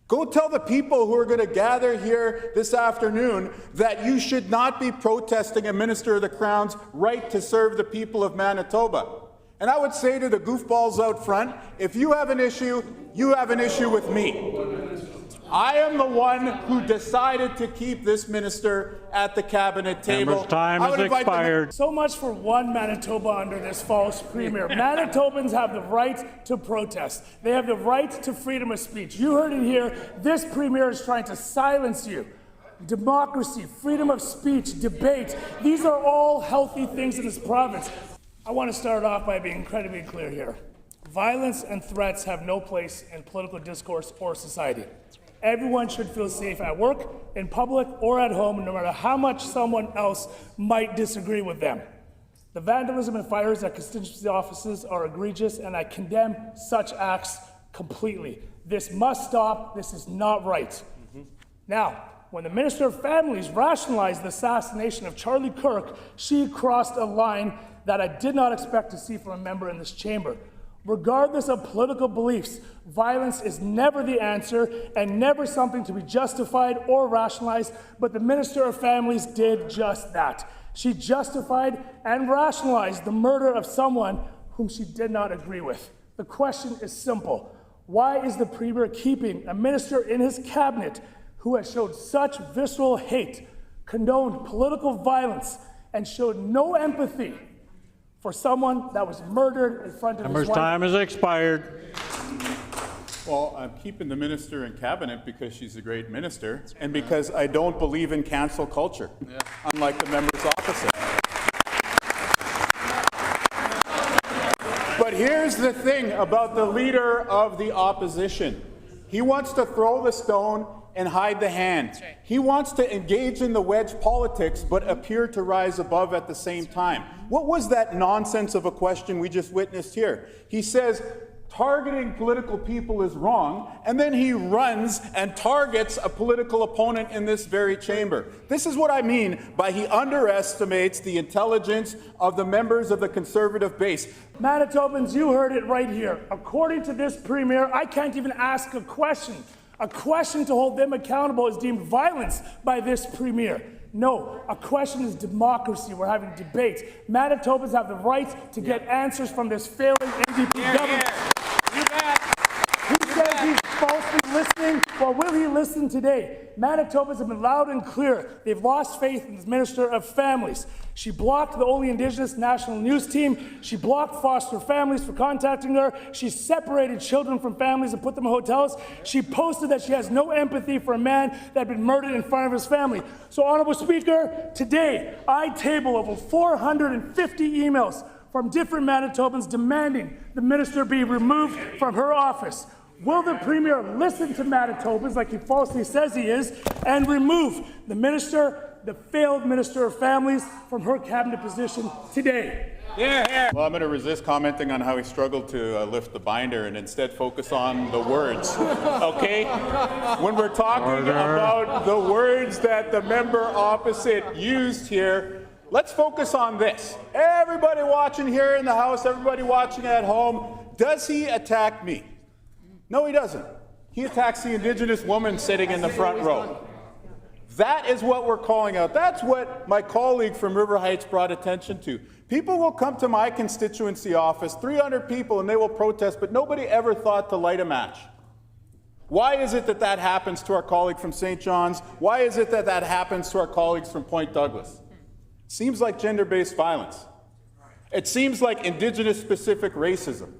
Go tell the people who are going to gather here this afternoon that you should not be protesting a Minister of the Crown's right to serve the people of Manitoba. And I would say to the goofballs out front, if you have an issue, you have an issue with me. I am the one who decided to keep this minister at the cabinet table. Member's time has expired. So much for one Manitoba under this false premier. Manitobans have the right to protest. They have the right to freedom of speech. You heard it here. This premier is trying to silence you. Democracy, freedom of speech, debate. These are all healthy things in this province. I want to start off by being incredibly clear here. Violence and threats have no place in political discourse or society. Everyone should feel safe at work, in public, or at home, no matter how much someone else might disagree with them. The vandalism and fires at constituency offices are egregious, and I condemn such acts completely. This must stop. This is not right. Now, when the Minister of Families rationalized the assassination of Charlie Kirk, she crossed a line that I did not expect to see from a member in this chamber. Regardless of political beliefs, violence is never the answer and never something to be justified or rationalized, but the Minister of Families did just that. She justified and rationalized the murder of someone whom she did not agree with. The question is simple. Why is the Premier keeping a minister in his cabinet who has showed such visceral hate, condoned political violence, and showed no empathy for someone that was murdered in front of his wife? Member's time has expired. Well, I'm keeping the minister in cabinet because she's a great minister and because I don't believe in cancel culture, unlike the members opposite. But here's the thing about the leader of the opposition. He wants to throw the stone and hide the hand. Right. He wants to engage in the wedge politics, but appear to rise above at the same time. What was that nonsense of a question we just witnessed here? He says, targeting political people is wrong, and then he runs and targets a political opponent in this very chamber. This is what I mean by he underestimates the intelligence of the members of the Conservative base. Manitobans, you heard it right here. According to this Premier, I can't even ask a question. A question to hold them accountable is deemed violence by this Premier. No, a question is democracy. We're having debate. Manitobans have the right to get answers from this failing NDP government. He says he's falsely listening. Well, will he listen today? Manitobans have been loud and clear. They've lost faith in the Minister of Families. She blocked the only Indigenous national news team. She blocked foster families for contacting her. She separated children from families and put them in hotels. She posted that she has no empathy for a man that had been murdered in front of his family. So, Honourable Speaker, today I table over 450 emails from different Manitobans demanding the minister be removed from her office. Will the Premier listen to Manitobans like he falsely says he is and remove the minister, the failed Minister of Families, from her cabinet position today? Well, I'm going to resist commenting on how he struggled to lift the binder and instead focus on the words, okay? When we're talking about the words that the member opposite used here, let's focus on this. Everybody watching here in the House, everybody watching at home, does he attack me? No, he doesn't. He attacks the Indigenous woman sitting in the front row. That is what we're calling out. That's what my colleague from River Heights brought attention to. People will come to my constituency office, 300 people, and they will protest, but nobody ever thought to light a match. Why is it that that happens to our colleague from St. John's? Why is it that that happens to our colleagues from Point Douglas? It seems like gender-based violence. It seems like Indigenous-specific racism.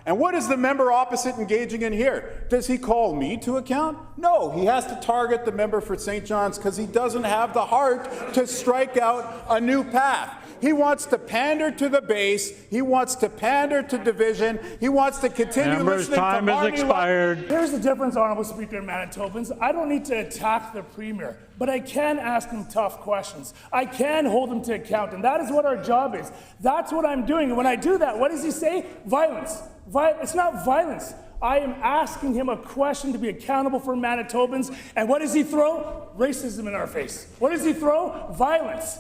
And what is the member opposite engaging in here? Does he call me to account? No, he has to target the member for St. John's because he doesn't have the heart to strike out a new path. He wants to pander to the base. He wants to pander to division. He wants to continue listening to time has expired. Here's the difference, Honourable Speaker and Manitobans. I don't need to attack the Premier, but I can ask him tough questions. I can hold him to account, and that is what our job is. That's what I'm doing. And when I do that, what does he say? Violence. It's not violence. I am asking him a question to be accountable for Manitobans, and what does he throw? Racism in our face. What does he throw? Violence.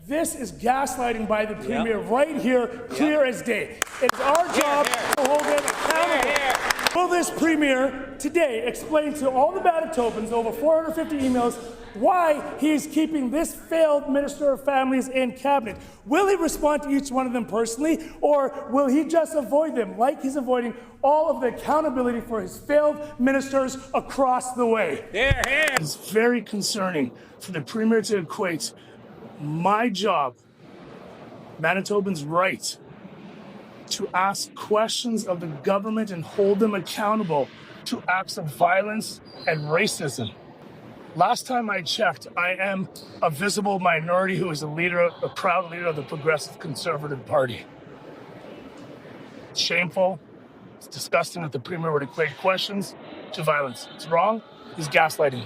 This is gaslighting by the Premier right here, clear as day. It's our job to hold him accountable. Will this Premier today explain to all the Manitobans, over 450 emails, why he is keeping this failed Minister of Families in Cabinet? Will he respond to each one of them personally, or will he just avoid them like he's avoiding all of the accountability for his failed ministers across the way? It's very concerning for the Premier to equate my job, Manitobans' right to ask questions of the government and hold them accountable to acts of violence and racism. Last time I checked, I am a visible minority who is a proud leader of the Progressive Conservative Party. It's shameful. It's disgusting that the Premier would equate questions to violence. It's wrong. He's gaslighting.